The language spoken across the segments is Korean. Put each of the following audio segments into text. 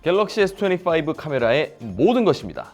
갤럭시 S25 카메라의 모든 것입니다.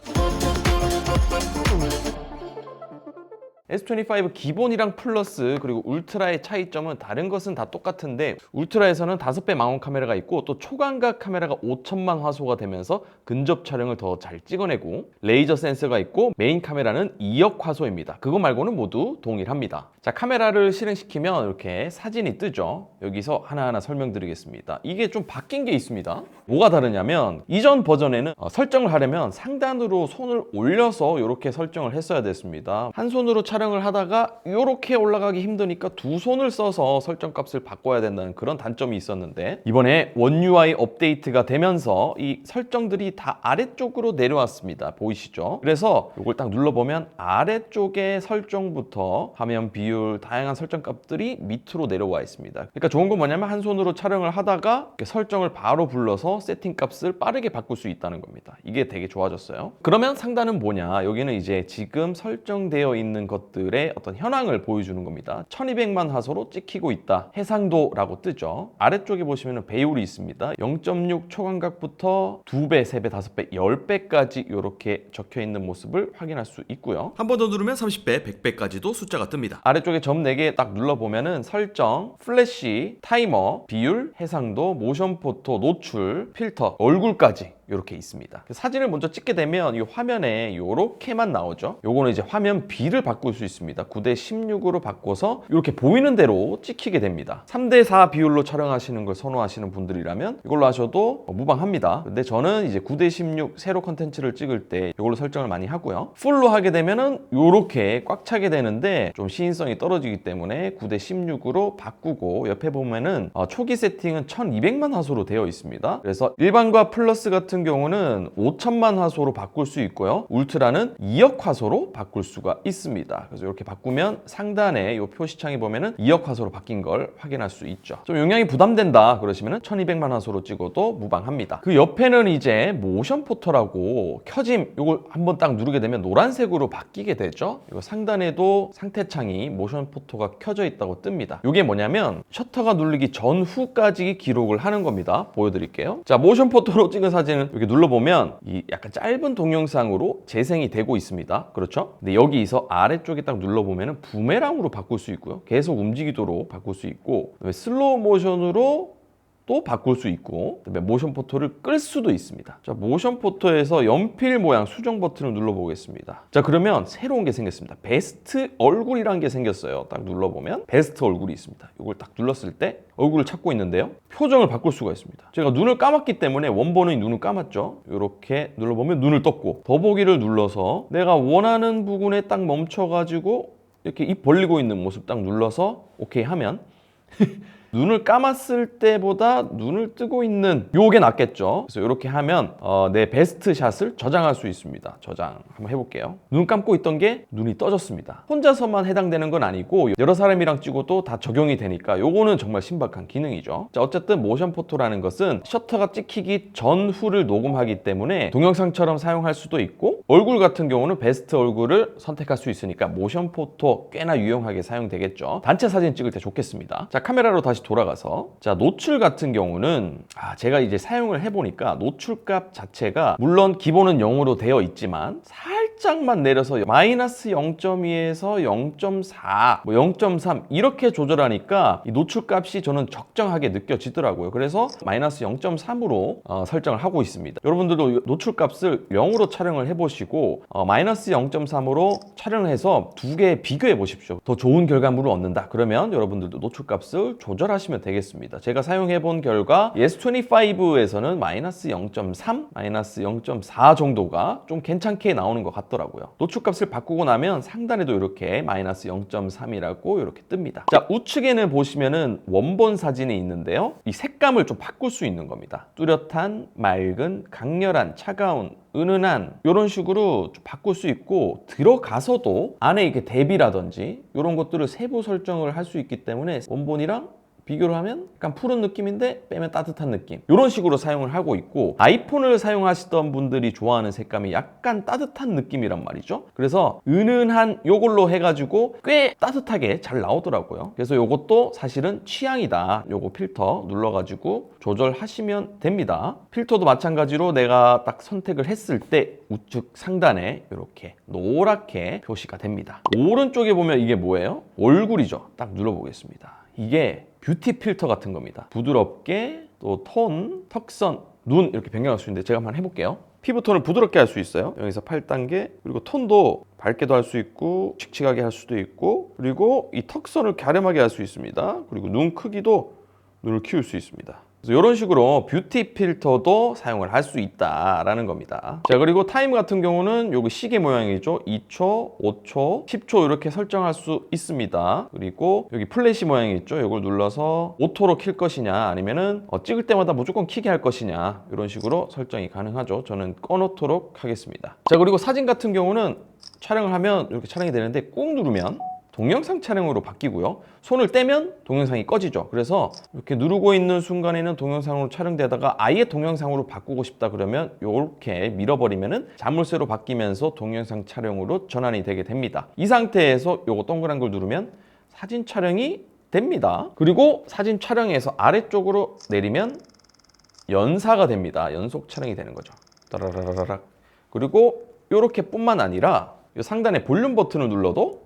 S25 기본이랑 플러스 그리고 울트라의 차이점은 다른 것은 다 똑같은데 울트라에서는 5배 망원 카메라가 있고 또 초광각 카메라가 5천만 화소가 되면서 근접 촬영을 더 잘 찍어내고 레이저 센서가 있고 메인 카메라는 2억 화소입니다. 그거 말고는 모두 동일합니다. 자, 카메라를 실행시키면 이렇게 사진이 뜨죠. 여기서 하나하나 설명드리겠습니다. 이게 좀 바뀐 게 있습니다. 뭐가 다르냐면 이전 버전에는 설정을 하려면 상단으로 손을 올려서 이렇게 설정을 했어야 됐습니다. 한 손으로 촬영을 하다가 이렇게 올라가기 힘드니까 두 손을 써서 설정 값을 바꿔야 된다는 그런 단점이 있었는데 이번에 원 UI 업데이트가 되면서 이 설정들이 다 아래쪽으로 내려왔습니다. 보이시죠? 그래서 이걸 딱 눌러보면 아래쪽에 설정부터 화면 비율 다양한 설정 값들이 밑으로 내려와 있습니다. 그러니까 좋은 건 뭐냐면 한 손으로 촬영을 하다가 이렇게 설정을 바로 불러서 세팅 값을 빠르게 바꿀 수 있다는 겁니다. 이게 되게 좋아졌어요. 그러면 상단은 뭐냐? 여기는 이제 지금 설정되어 있는 것들의 어떤 현황을 보여주는 겁니다. 1200만 화소로 찍히고 있다. 해상도라고 뜨죠. 아래쪽에 보시면 배율이 있습니다. 0.6 초광각부터 2배, 3배, 5배, 10배까지 이렇게 적혀 있는 모습을 확인할 수 있고요. 한 번 더 누르면 30배, 100배까지도 숫자가 뜹니다. 아래쪽에 점 4개 딱 눌러보면은 설정, 플래시, 타이머, 비율, 해상도, 모션 포토, 노출, 필터, 얼굴까지 이렇게 있습니다. 사진을 먼저 찍게 되면 이 화면에 이렇게만 나오죠. 요거는 이제 화면 B를 바꿀 수 있습니다. 9:16으로 바꿔서 이렇게 보이는 대로 찍히게 됩니다. 3:4 비율로 촬영하시는 걸 선호하시는 분들이라면 이걸로 하셔도 무방합니다. 근데 저는 이제 9:16 세로 컨텐츠를 찍을 때 이걸로 설정을 많이 하고요. 풀로 하게 되면은 이렇게 꽉 차게 되는데 좀 시인성이 떨어지기 때문에 9:16으로 바꾸고 옆에 보면은 초기 세팅은 1200만 화소로 되어 있습니다. 그래서 일반과 플러스 같은 경우는 5천만 화소로 바꿀 수 있고요. 울트라는 2억 화소로 바꿀 수가 있습니다. 그래서 이렇게 바꾸면 상단에 이 표시창에 보면은 2억 화소로 바뀐 걸 확인할 수 있죠. 좀 용량이 부담된다 그러시면은 1200만 화소로 찍어도 무방합니다. 그 옆에는 이제 모션 포토라고 켜짐 이걸 한번 딱 누르게 되면 노란색으로 바뀌게 되죠. 이거 상단에도 상태창이 모션 포토가 켜져 있다고 뜹니다. 이게 뭐냐면 셔터가 눌리기 전후까지 기록을 하는 겁니다. 보여드릴게요. 자, 모션 포토로 찍은 사진은 이렇게 눌러보면 이 약간 짧은 동영상으로 재생이 되고 있습니다. 그렇죠? 근데 여기서 아래쪽에 딱 눌러보면 부메랑으로 바꿀 수 있고요. 계속 움직이도록 바꿀 수 있고 그다음에 슬로우 모션으로 또 바꿀 수 있고 그다음에 모션 포토를 끌 수도 있습니다. 자, 모션 포토에서 연필 모양 수정 버튼을 눌러보겠습니다. 자, 그러면 새로운 게 생겼습니다. 베스트 얼굴이라는 게 생겼어요. 딱 눌러보면 베스트 얼굴이 있습니다. 이걸 딱 눌렀을 때 얼굴을 찾고 있는데요. 표정을 바꿀 수가 있습니다. 제가 눈을 감았기 때문에 원본의 눈을 감았죠. 이렇게 눌러보면 눈을 떴고 더보기를 눌러서 내가 원하는 부분에 딱 멈춰가지고 이렇게 입 벌리고 있는 모습 딱 눌러서 오케이 하면 눈을 감았을 때보다 눈을 뜨고 있는 요게 낫겠죠. 그래서 이렇게 하면 내 베스트 샷을 저장할 수 있습니다. 저장 한번 해볼게요. 눈 감고 있던 게 눈이 떠졌습니다. 혼자서만 해당되는 건 아니고 여러 사람이랑 찍어도 다 적용이 되니까 요거는 정말 신박한 기능이죠. 자, 어쨌든 모션 포토라는 것은 셔터가 찍히기 전후를 녹음하기 때문에 동영상처럼 사용할 수도 있고 얼굴 같은 경우는 베스트 얼굴을 선택할 수 있으니까 모션 포토 꽤나 유용하게 사용되겠죠. 단체 사진 찍을 때 좋겠습니다. 자, 카메라로 다시 돌아가서 자, 노출 같은 경우는 제가 이제 사용을 해보니까 노출값 자체가 물론 기본은 0으로 되어 있지만 살짝만 내려서 마이너스 0.2에서 0.4, 뭐 0.3 이렇게 조절하니까 이 노출값이 저는 적정하게 느껴지더라고요. 그래서 마이너스 0.3으로 설정을 하고 있습니다. 여러분들도 노출값을 0으로 촬영을 해보시고 마이너스 0.3으로 촬영을 해서 두 개 비교해 보십시오. 더 좋은 결과물을 얻는다. 그러면 여러분들도 노출값을 조절하시면 되겠습니다. 제가 사용해 본 결과 S25에서는 마이너스 0.3, 마이너스 0.4 정도가 좀 괜찮게 나오는 것 같더라고요. 노출값을 바꾸고 나면 상단에도 이렇게 마이너스 0.3이라고 이렇게 뜹니다. 자, 우측에는 보시면은 원본 사진이 있는데요. 이 색감을 좀 바꿀 수 있는 겁니다. 뚜렷한, 맑은, 강렬한, 차가운, 은은한 이런 식으로 좀 바꿀 수 있고 들어가서도 안에 이렇게 대비라든지 이런 것들을 세부 설정을 할 수 있기 때문에 원본이랑 비교를 하면 약간 푸른 느낌인데 빼면 따뜻한 느낌, 이런 식으로 사용을 하고 있고, 아이폰을 사용하시던 분들이 좋아하는 색감이 약간 따뜻한 느낌이란 말이죠. 그래서 은은한 요걸로 해가지고 꽤 따뜻하게 잘 나오더라고요. 그래서 요것도 사실은 취향이다. 요거 필터 눌러가지고 조절하시면 됩니다. 필터도 마찬가지로 내가 딱 선택을 했을 때 우측 상단에 이렇게 노랗게 표시가 됩니다. 오른쪽에 보면 이게 뭐예요? 얼굴이죠. 딱 눌러보겠습니다. 이게 뷰티 필터 같은 겁니다. 부드럽게 또 톤, 턱선, 눈 이렇게 변경할 수 있는데 제가 한번 해볼게요. 피부톤을 부드럽게 할 수 있어요. 여기서 8단계, 그리고 톤도 밝게도 할 수 있고 칙칙하게 할 수도 있고, 그리고 이 턱선을 갸름하게 할 수 있습니다. 그리고 눈 크기도 눈을 키울 수 있습니다. 그래서 이런 식으로 뷰티 필터도 사용을 할 수 있다라는 겁니다. 자, 그리고 타임 같은 경우는 여기 시계 모양이죠. 2초, 5초, 10초 이렇게 설정할 수 있습니다. 그리고 여기 플래시 모양이 있죠. 이걸 눌러서 오토로 킬 것이냐, 아니면은 찍을 때마다 무조건 키게 할 것이냐, 이런 식으로 설정이 가능하죠. 저는 꺼놓도록 하겠습니다. 자, 그리고 사진 같은 경우는 촬영을 하면 이렇게 촬영이 되는데 꾹 누르면 동영상 촬영으로 바뀌고요. 손을 떼면 동영상이 꺼지죠. 그래서 이렇게 누르고 있는 순간에는 동영상으로 촬영되다가 아예 동영상으로 바꾸고 싶다 그러면 이렇게 밀어버리면은 자물쇠로 바뀌면서 동영상 촬영으로 전환이 되게 됩니다. 이 상태에서 요거 동그란 걸 누르면 사진 촬영이 됩니다. 그리고 사진 촬영에서 아래쪽으로 내리면 연사가 됩니다. 연속 촬영이 되는 거죠. 따라라라락. 그리고 이렇게 뿐만 아니라 이 상단에 볼륨 버튼을 눌러도,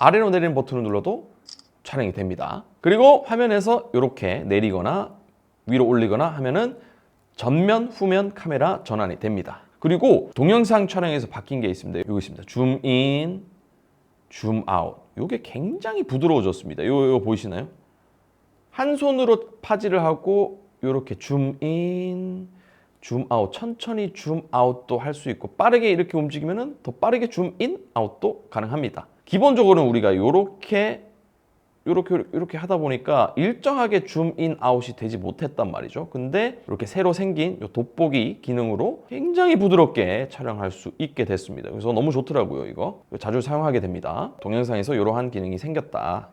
아래로 내리는 버튼을 눌러도 촬영이 됩니다. 그리고 화면에서 이렇게 내리거나 위로 올리거나 하면은 전면, 후면 카메라 전환이 됩니다. 그리고 동영상 촬영에서 바뀐 게 있습니다. 여기 있습니다. 줌인, 줌아웃. 이게 굉장히 부드러워졌습니다. 이거 보이시나요? 한 손으로 파지를 하고 이렇게 줌인, 줌아웃, 천천히 줌아웃도 할 수 있고, 빠르게 이렇게 움직이면은 더 빠르게 줌인, 아웃도 가능합니다. 기본적으로는 우리가 이렇게 하다 보니까 일정하게 줌인, 아웃이 되지 못했단 말이죠. 근데 이렇게 새로 생긴 이 돋보기 기능으로 굉장히 부드럽게 촬영할 수 있게 됐습니다. 그래서 너무 좋더라고요. 이거 자주 사용하게 됩니다. 동영상에서 이러한 기능이 생겼다.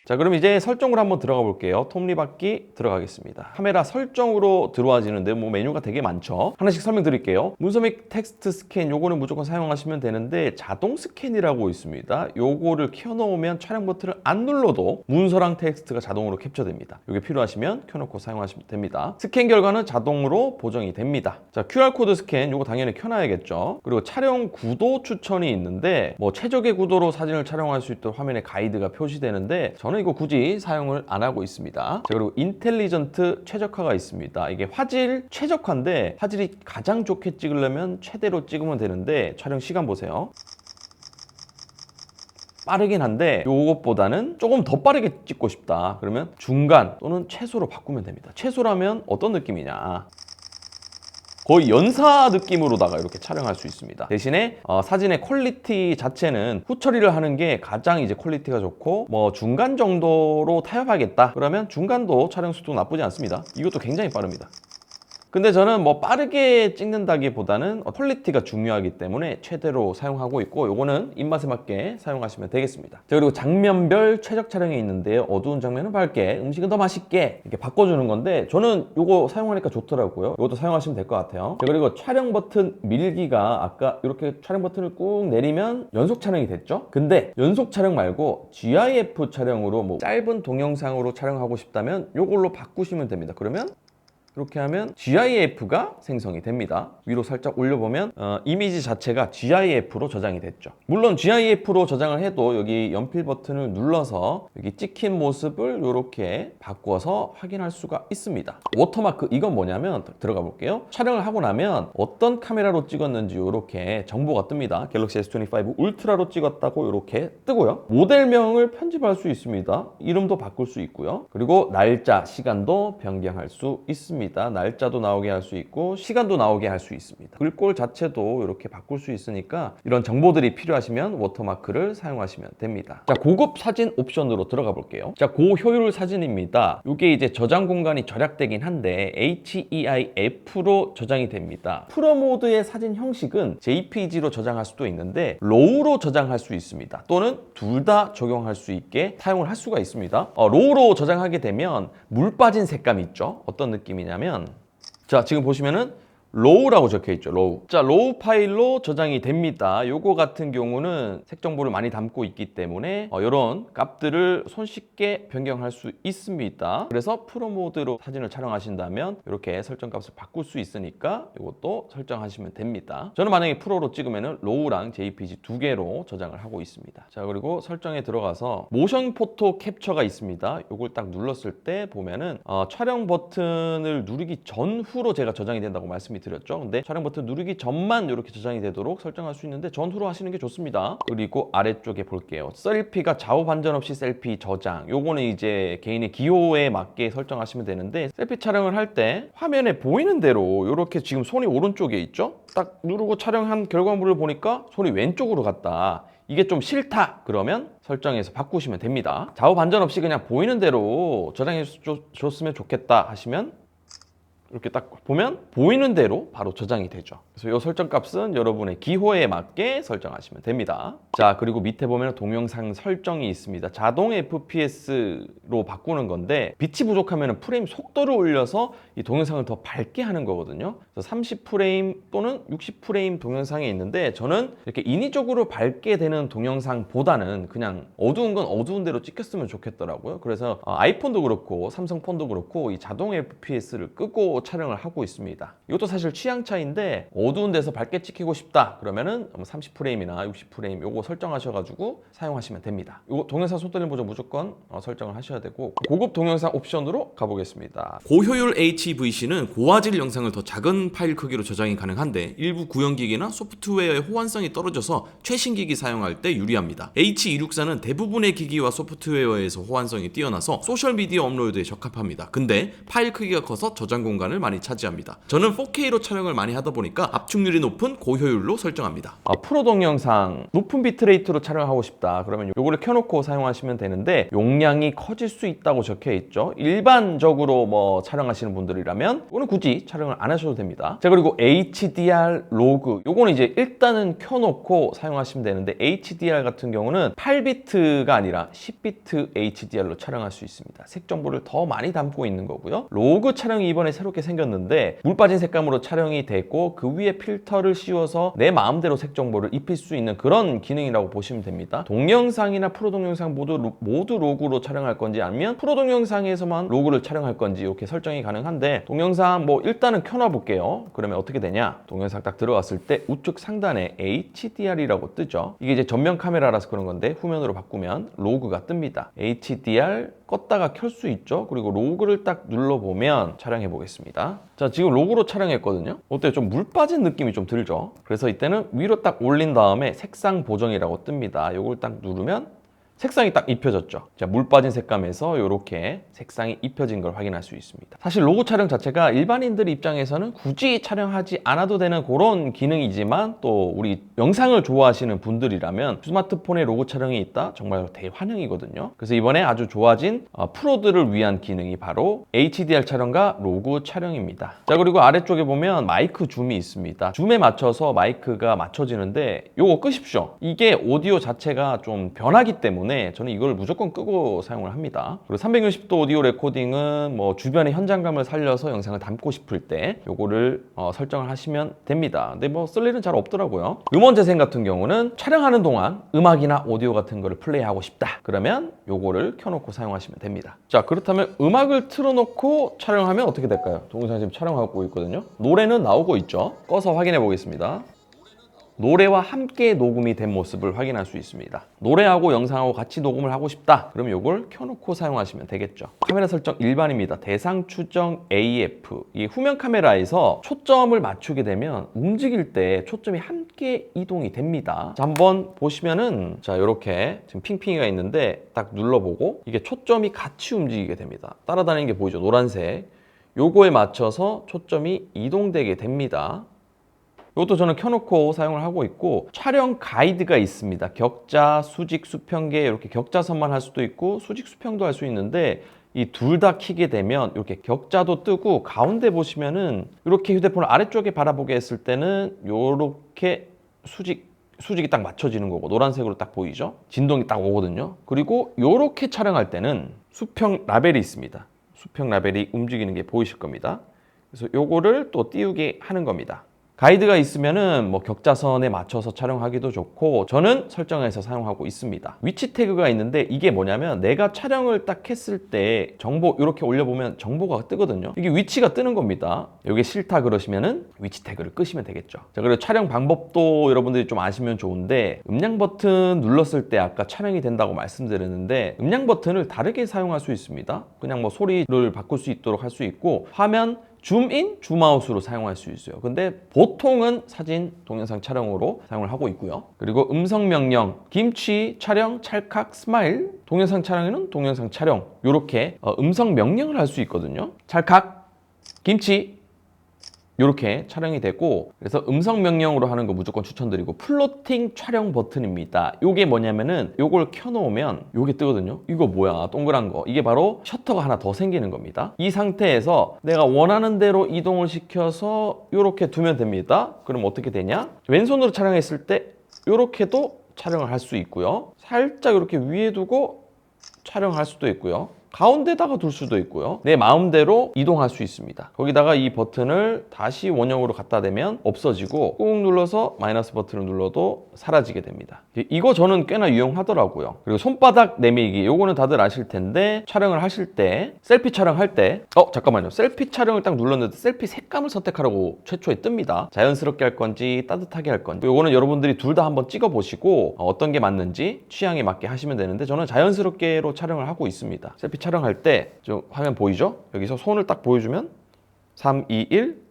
자, 그럼 이제 설정으로 한번 들어가 볼게요. 톱니바퀴 들어가겠습니다. 카메라 설정으로 들어와지는데 뭐 메뉴가 되게 많죠. 하나씩 설명드릴게요. 문서 및 텍스트 스캔, 요거는 무조건 사용하시면 되는데 자동 스캔이라고 있습니다. 요거를 켜놓으면 촬영 버튼을 안 눌러도 문서랑 텍스트가 자동으로 캡처됩니다. 요게 필요하시면 켜놓고 사용하시면 됩니다. 스캔 결과는 자동으로 보정이 됩니다. 자, QR코드 스캔, 요거 당연히 켜놔야겠죠. 그리고 촬영 구도 추천이 있는데 뭐 최적의 구도로 사진을 촬영할 수 있도록 화면에 가이드가 표시되는데 저는 이거 굳이 사용을 안 하고 있습니다. 자, 그리고 인텔리전트 최적화가 있습니다. 이게 화질 최적화인데 화질이 가장 좋게 찍으려면 최대로 찍으면 되는데 촬영 시간 보세요. 빠르긴 한데 이것보다는 조금 더 빠르게 찍고 싶다 그러면 중간 또는 최소로 바꾸면 됩니다. 최소라면 어떤 느낌이냐, 거의 연사 느낌으로다가 이렇게 촬영할 수 있습니다. 대신에 사진의 퀄리티 자체는 후처리를 하는 게 가장 이제 퀄리티가 좋고, 뭐 중간 정도로 타협하겠다 그러면 중간도 촬영 속도 나쁘지 않습니다. 이것도 굉장히 빠릅니다. 근데 저는 뭐 빠르게 찍는다기보다는 퀄리티가 중요하기 때문에 최대로 사용하고 있고, 요거는 입맛에 맞게 사용하시면 되겠습니다. 자, 그리고 장면별 최적 촬영이 있는데요. 어두운 장면은 밝게, 음식은 더 맛있게 이렇게 바꿔주는 건데 저는 요거 사용하니까 좋더라고요. 요것도 사용하시면 될 것 같아요. 자, 그리고 촬영 버튼 밀기가 아까 이렇게 촬영 버튼을 꾹 내리면 연속 촬영이 됐죠. 근데 연속 촬영 말고 GIF 촬영으로 뭐 짧은 동영상으로 촬영하고 싶다면 요걸로 바꾸시면 됩니다. 그러면 이렇게 하면 GIF가 생성이 됩니다. 위로 살짝 올려보면 이미지 자체가 GIF로 저장이 됐죠. 물론 GIF로 저장을 해도 여기 연필 버튼을 눌러서 여기 찍힌 모습을 이렇게 바꿔서 확인할 수가 있습니다. 워터마크, 이건 뭐냐면 들어가 볼게요. 촬영을 하고 나면 어떤 카메라로 찍었는지 이렇게 정보가 뜹니다. 갤럭시 S25 울트라로 찍었다고 이렇게 뜨고요. 모델명을 편집할 수 있습니다. 이름도 바꿀 수 있고요. 그리고 날짜, 시간도 변경할 수 있습니다. 있습니다. 날짜도 나오게 할 수 있고 시간도 나오게 할 수 있습니다. 글꼴 자체도 이렇게 바꿀 수 있으니까 이런 정보들이 필요하시면 워터마크를 사용하시면 됩니다. 자, 고급 사진 옵션으로 들어가 볼게요. 자, 고효율 사진입니다. 이게 이제 저장 공간이 절약되긴 한데 HEIF로 저장이 됩니다. 프로 모드의 사진 형식은 JPG로 저장할 수도 있는데 로우로 저장할 수 있습니다. 또는 둘 다 적용할 수 있게 사용을 할 수가 있습니다. 로우로 저장하게 되면 물 빠진 색감이 있죠. 어떤 느낌이냐면 자, 지금 보시면은 로우라고 적혀 있죠. 로우. 자, 로우 파일로 저장이 됩니다. 요거 같은 경우는 색 정보를 많이 담고 있기 때문에 이런 값들을 손쉽게 변경할 수 있습니다. 그래서 프로 모드로 사진을 촬영하신다면 이렇게 설정 값을 바꿀 수 있으니까 이것도 설정하시면 됩니다. 저는 만약에 프로로 찍으면은 로우랑 JPG 두 개로 저장을 하고 있습니다. 자, 그리고 설정에 들어가서 모션 포토 캡처가 있습니다. 요걸 딱 눌렀을 때 보면은 촬영 버튼을 누르기 전후로 제가 저장이 된다고 말씀드렸죠. 근데 촬영 버튼 누르기 전만 이렇게 저장이 되도록 설정할 수 있는데 전후로 하시는 게 좋습니다. 그리고 아래쪽에 볼게요. 셀피가 좌우 반전 없이 셀피 저장. 요거는 이제 개인의 기호에 맞게 설정하시면 되는데 셀피 촬영을 할 때 화면에 보이는 대로 이렇게 지금 손이 오른쪽에 있죠? 딱 누르고 촬영한 결과물을 보니까 손이 왼쪽으로 갔다. 이게 좀 싫다 그러면 설정해서 바꾸시면 됩니다. 좌우 반전 없이 그냥 보이는 대로 저장해 줬으면 좋겠다 하시면 이렇게 딱 보면 보이는 대로 바로 저장이 되죠. 그래서 이 설정 값은 여러분의 기호에 맞게 설정하시면 됩니다. 자, 그리고 밑에 보면 동영상 설정이 있습니다. 자동 FPS로 바꾸는 건데 빛이 부족하면 프레임 속도를 올려서 이 동영상을 더 밝게 하는 거거든요. 그래서 30프레임 또는 60프레임 동영상이 있는데 저는 이렇게 인위적으로 밝게 되는 동영상보다는 그냥 어두운 건 어두운 대로 찍혔으면 좋겠더라고요. 그래서 아이폰도 그렇고 삼성폰도 그렇고 이 자동 FPS를 끄고 촬영을 하고 있습니다. 이것도 사실 취향 차이인데 어두운 데서 밝게 찍히고 싶다 그러면은 30프레임이나 60프레임 요거 설정하셔가지고 사용하시면 됩니다. 이거 동영상 손떨림 보정 무조건 설정을 하셔야 되고 고급 동영상 옵션으로 가보겠습니다. 고효율 HEVC는 고화질 영상을 더 작은 파일 크기로 저장이 가능한데 일부 구형기기나 소프트웨어의 호환성이 떨어져서 최신 기기 사용할 때 유리합니다. H264는 대부분의 기기와 소프트웨어에서 호환성이 뛰어나서 소셜미디어 업로드에 적합합니다. 근데 파일 크기가 커서 저장 공간을 많이 차지합니다. 저는 4K로 촬영을 많이 하다 보니까 압축률이 높은 고효율로 설정합니다. 프로 동영상 높은 비트레이트로 촬영하고 싶다 그러면 요거를 켜놓고 사용하시면 되는데 용량이 커질 수 있다고 적혀 있죠. 일반적으로 뭐 촬영하시는 분들이라면 이거는 굳이 촬영을 안 하셔도 됩니다. 자, 그리고 HDR 로그 요거는 이제 일단은 켜놓고 사용하시면 되는데 HDR 같은 경우는 8비트가 아니라 10비트 HDR로 촬영할 수 있습니다. 색 정보를 더 많이 담고 있는 거고요. 로그 촬영이 이번에 새롭게 생겼는데 물 빠진 색감으로 촬영이 됐고 그 위에 필터를 씌워서 내 마음대로 색 정보를 입힐 수 있는 그런 기능이라고 보시면 됩니다. 동영상이나 프로 동영상 모두 로그로 촬영할 건지 아니면 프로 동영상에서만 로그를 촬영할 건지 이렇게 설정이 가능한데 동영상 뭐 일단은 켜놔 볼게요. 그러면 어떻게 되냐? 동영상 딱 들어갔을 때 우측 상단에 HDR이라고 뜨죠. 이게 이제 전면 카메라라서 그런 건데 후면으로 바꾸면 로그가 뜹니다. HDR 껐다가 켤 수 있죠. 그리고 로그를 딱 눌러보면 촬영해 보겠습니다. 자, 지금 로그로 촬영했거든요. 어때요? 좀 물 빠진 느낌이 좀 들죠. 그래서 이때는 위로 딱 올린 다음에 색상 보정이라고 뜹니다. 요걸 딱 누르면 색상이 딱 입혀졌죠. 자, 물 빠진 색감에서 이렇게 색상이 입혀진 걸 확인할 수 있습니다. 사실 로고 촬영 자체가 일반인들 입장에서는 굳이 촬영하지 않아도 되는 그런 기능이지만 또 우리 영상을 좋아하시는 분들이라면 스마트폰에 로고 촬영이 있다? 정말 대환영이거든요. 그래서 이번에 아주 좋아진 프로들을 위한 기능이 바로 HDR 촬영과 로고 촬영입니다. 자, 그리고 아래쪽에 보면 마이크 줌이 있습니다. 줌에 맞춰서 마이크가 맞춰지는데 요거 끄십시오. 이게 오디오 자체가 좀 변하기 때문에 저는 이걸 무조건 끄고 사용을 합니다. 그리고 360도 오디오 레코딩은 뭐 주변의 현장감을 살려서 영상을 담고 싶을 때 요거를 설정을 하시면 됩니다. 근데 뭐 쓸 일은 잘 없더라고요. 음원 재생 같은 경우는 촬영하는 동안 음악이나 오디오 같은 거를 플레이하고 싶다 그러면 요거를 켜놓고 사용하시면 됩니다. 자, 그렇다면 음악을 틀어놓고 촬영하면 어떻게 될까요? 동영상 지금 촬영하고 있거든요. 노래는 나오고 있죠. 꺼서 확인해 보겠습니다. 노래와 함께 녹음이 된 모습을 확인할 수 있습니다. 노래하고 영상하고 같이 녹음을 하고 싶다 그러면 이걸 켜놓고 사용하시면 되겠죠. 카메라 설정 일반입니다. 대상 추정 AF. 이 후면 카메라에서 초점을 맞추게 되면 움직일 때 초점이 함께 이동이 됩니다. 자, 한번 보시면은 자, 이렇게 지금 핑핑이가 있는데 딱 눌러보고 이게 초점이 같이 움직이게 됩니다. 따라다니는 게 보이죠? 노란색. 요거에 맞춰서 초점이 이동되게 됩니다. 이것도 저는 켜놓고 사용을 하고 있고, 촬영 가이드가 있습니다. 격자, 수직, 수평계 이렇게 격자선만 할 수도 있고 수직, 수평도 할 수 있는데 이 둘 다 켜게 되면 이렇게 격자도 뜨고, 가운데 보시면은 이렇게 휴대폰을 아래쪽에 바라보게 했을 때는 이렇게 수직이 딱 맞춰지는 거고 노란색으로 딱 보이죠? 진동이 딱 오거든요. 그리고 이렇게 촬영할 때는 수평 라벨이 있습니다. 수평 라벨이 움직이는 게 보이실 겁니다. 그래서 요거를 또 띄우게 하는 겁니다. 가이드가 있으면은 뭐 격자선에 맞춰서 촬영하기도 좋고, 저는 설정해서 사용하고 있습니다. 위치 태그가 있는데 이게 뭐냐면 내가 촬영을 딱 했을 때 정보 이렇게 올려보면 정보가 뜨거든요. 이게 위치가 뜨는 겁니다. 이게 싫다 그러시면은 위치 태그를 끄시면 되겠죠. 자, 그리고 촬영 방법도 여러분들이 좀 아시면 좋은데, 음량 버튼 눌렀을 때 아까 촬영이 된다고 말씀드렸는데 음량 버튼을 다르게 사용할 수 있습니다. 그냥 뭐 소리를 바꿀 수 있도록 할 수 있고, 화면 줌인, 줌아웃으로 사용할 수 있어요. 근데 보통은 사진, 동영상 촬영으로 사용을 하고 있고요. 그리고 음성 명령, 김치, 촬영, 찰칵, 스마일, 동영상 촬영에는 동영상 촬영, 이렇게 음성 명령을 할 수 있거든요. 찰칵, 김치, 이렇게 촬영이 되고, 그래서 음성 명령으로 하는 거 무조건 추천드리고, 플로팅 촬영 버튼입니다. 이게 뭐냐면은 요걸 켜놓으면 요게 뜨거든요. 이거 뭐야, 동그란 거. 이게 바로 셔터가 하나 더 생기는 겁니다. 이 상태에서 내가 원하는 대로 이동을 시켜서 이렇게 두면 됩니다. 그럼 어떻게 되냐? 왼손으로 촬영했을 때 이렇게도 촬영을 할 수 있고요. 살짝 이렇게 위에 두고 촬영할 수도 있고요. 가운데다가 둘 수도 있고요. 내 마음대로 이동할 수 있습니다. 거기다가 이 버튼을 다시 원형으로 갖다 대면 없어지고, 꾹 눌러서 마이너스 버튼을 눌러도 사라지게 됩니다. 이거 저는 꽤나 유용하더라고요. 그리고 손바닥 내밀기, 요거는 다들 아실 텐데, 촬영을 하실 때, 셀피 촬영할 때, 잠깐만요. 셀피 촬영을 딱 눌렀는데 셀피 색감을 선택하라고 최초에 뜹니다. 자연스럽게 할 건지 따뜻하게 할 건지, 요거는 여러분들이 둘 다 한번 찍어 보시고 어떤 게 맞는지 취향에 맞게 하시면 되는데, 저는 자연스럽게로 촬영을 하고 있습니다. 셀피 촬영할 때 좀 화면 보이죠? 여기서 손을 딱 보여주면 3, 2, 1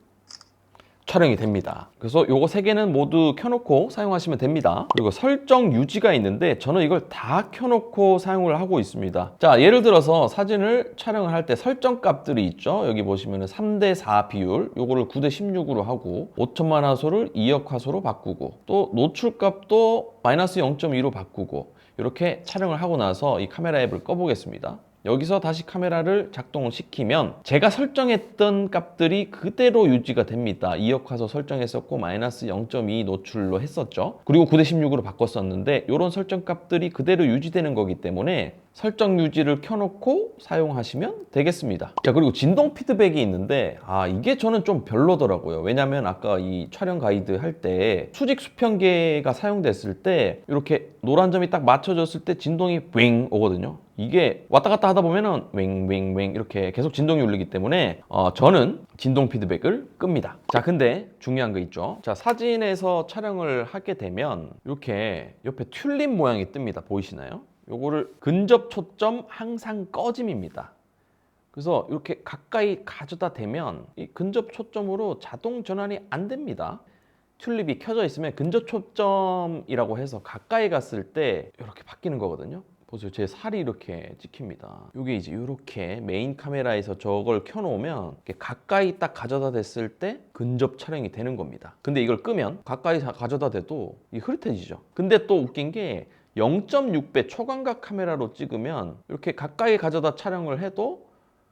촬영이 됩니다. 그래서 요거 세 개는 모두 켜놓고 사용하시면 됩니다. 그리고 설정 유지가 있는데 저는 이걸 다 켜놓고 사용을 하고 있습니다. 자, 예를 들어서 사진을 촬영을 할 때 설정 값들이 있죠. 여기 보시면 3:4 비율, 요거를 9:16으로 하고, 5천만 화소를 2억 화소로 바꾸고, 또 노출 값도 마이너스 0.2로 바꾸고, 이렇게 촬영을 하고 나서 이 카메라 앱을 꺼보겠습니다. 여기서 다시 카메라를 작동을 시키면 제가 설정했던 값들이 그대로 유지가 됩니다. 2억 화소 설정했었고 마이너스 0.2 노출로 했었죠. 그리고 9:16으로 바꿨었는데 이런 설정 값들이 그대로 유지되는 거기 때문에 설정 유지를 켜놓고 사용하시면 되겠습니다. 자, 그리고 진동 피드백이 있는데 이게 저는 좀 별로더라고요. 왜냐면 아까 이 촬영 가이드 할 때 수직 수평계가 사용됐을 때 이렇게 노란 점이 딱 맞춰졌을 때 진동이 윙 오거든요. 이게 왔다 갔다 하다 보면은 윙윙윙 이렇게 계속 진동이 울리기 때문에 저는 진동 피드백을 끕니다. 자, 근데 중요한 거 있죠. 자, 사진에서 촬영을 하게 되면 이렇게 옆에 튤립 모양이 뜹니다. 보이시나요? 요거를 근접 초점 항상 꺼짐입니다. 그래서 이렇게 가까이 가져다 대면 이 근접 초점으로 자동 전환이 안 됩니다. 튤립이 켜져 있으면 근접 초점이라고 해서 가까이 갔을 때 이렇게 바뀌는 거거든요. 보세요. 제 살이 이렇게 찍힙니다. 이게 이제 이렇게 메인 카메라에서 저걸 켜놓으면 가까이 딱 가져다 댔을 때 근접 촬영이 되는 겁니다. 근데 이걸 끄면 가까이 가져다 대도 이 흐릿해지죠. 근데 또 웃긴 게 0.6배 초광각 카메라로 찍으면 이렇게 가까이 가져다 촬영을 해도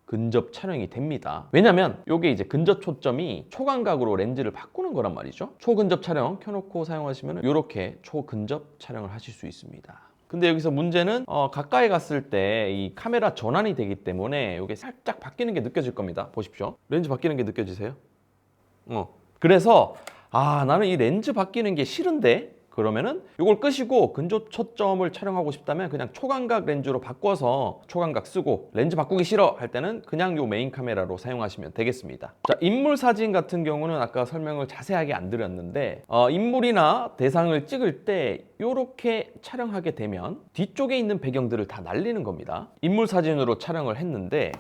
근접 촬영이 됩니다. 왜냐면 이게 이제 근접 초점이 초광각으로 렌즈를 바꾸는 거란 말이죠. 초근접 촬영 켜놓고 사용하시면 이렇게 초근접 촬영을 하실 수 있습니다. 근데 여기서 문제는 가까이 갔을 때 이 카메라 전환이 되기 때문에 이게 살짝 바뀌는 게 느껴질 겁니다. 보십시오. 렌즈 바뀌는 게 느껴지세요? 그래서 나는 이 렌즈 바뀌는 게 싫은데, 그러면은 이걸 끄시고 근접 초점을 촬영하고 싶다면 그냥 초광각 렌즈로 바꿔서 초광각 쓰고, 렌즈 바꾸기 싫어 할 때는 그냥 요 메인 카메라로 사용하시면 되겠습니다. 자, 인물 사진 같은 경우는 아까 설명을 자세하게 안 드렸는데 인물이나 대상을 찍을 때 이렇게 촬영하게 되면 뒤쪽에 있는 배경들을 다 날리는 겁니다. 인물 사진으로 촬영을 했는데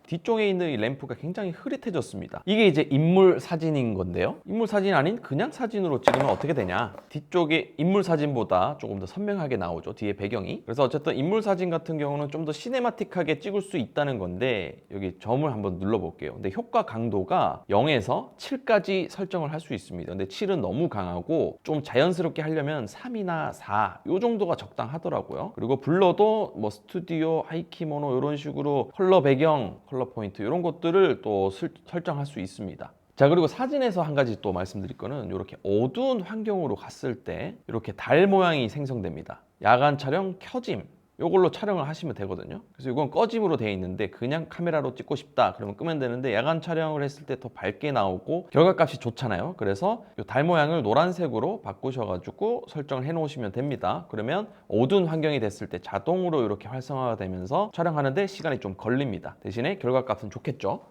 뒤쪽에 있는 이 램프가 굉장히 흐릿해졌습니다. 이게 이제 인물 사진인 건데요. 인물 사진 아닌 그냥 사진으로 찍으면 어떻게 되냐? 뒤쪽에 인물 사진보다 조금 더 선명하게 나오죠. 뒤에 배경이. 그래서 어쨌든 인물 사진 같은 경우는 좀 더 시네마틱하게 찍을 수 있다는 건데 여기 점을 한번 눌러볼게요. 근데 효과 강도가 0에서 7까지 설정을 할 수 있습니다. 근데 7은 너무 강하고 좀 자연스럽게 하려면 3이나 4 요 정도가 적당하더라고요. 그리고 블러도 뭐 스튜디오, 하이키모노 이런 식으로 컬러 배경, 컬러 포인트 이런 것들을 또 설정할 수 있습니다. 자, 그리고 사진에서 한 가지 또 말씀드릴 거는 이렇게 어두운 환경으로 갔을 때 이렇게 달 모양이 생성됩니다. 야간 촬영 켜짐 이걸로 촬영을 하시면 되거든요. 그래서 이건 꺼짐으로 되어 있는데 그냥 카메라로 찍고 싶다 그러면 끄면 되는데 야간 촬영을 했을 때 더 밝게 나오고 결과값이 좋잖아요. 그래서 이 달 모양을 노란색으로 바꾸셔가지고 설정을 해 놓으시면 됩니다. 그러면 어두운 환경이 됐을 때 자동으로 이렇게 활성화가 되면서 촬영하는데 시간이 좀 걸립니다. 대신에 결과값은 좋겠죠.